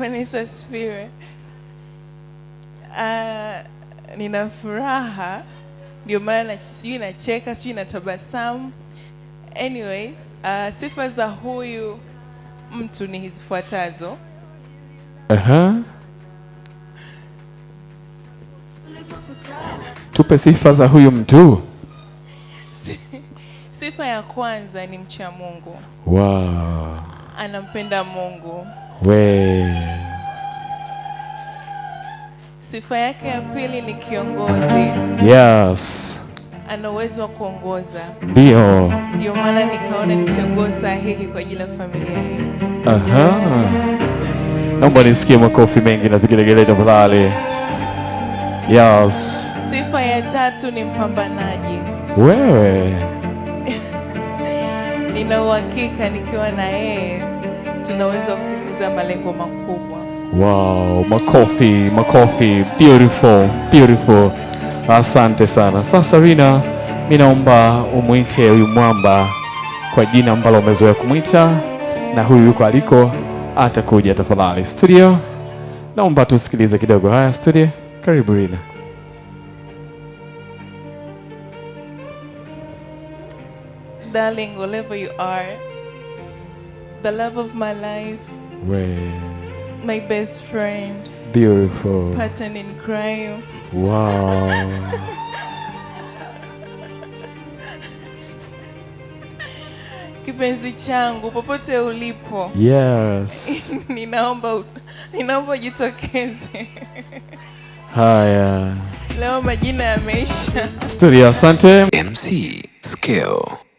Bwana Yesu asifiwe. Nina furaha, ndio maana sijui nacheka, sijui natabasamu. Anyways, sifa za huyu mtu ni hizifuatazo. Tupe sifa za huyu mtu. Sifa ya kwanza ni mcha Mungu. Wow. Anampenda Mungu. Sifa yake ya pili ni kiongozi. Yes. Ana uwezo wa kuongoza. Ndio. Ndio maana nikaona ni chaguo sahihi kwa ajili ya familia yetu. Naomba nisikie makofi mengi na vigelegele tafadhali. Yes. Sifa ya tatu ni mpambanaji. Wewe. Nina uhakika nikiwa na yeye tunaweza kutekeleza malengo makubwa. Wow, makofi. Beautiful. Asante sana. Sasa Rina, mimi naomba umuite huyu mwamba kwa jina ambalo umezoea kumwita, na huyu yuko aliko atakuja tafadhali. Studio, naomba tusikilize kidogo. Haya studio, karibu Rina. Darling, wherever you are, the love of my life, my best friend, beautiful, partner in crime. Wow. Kipenzi changu popote ulipo. Yes. Ninaomba jitokeze. Haya. Leo majina yameisha. Studio, asante. MC Scale.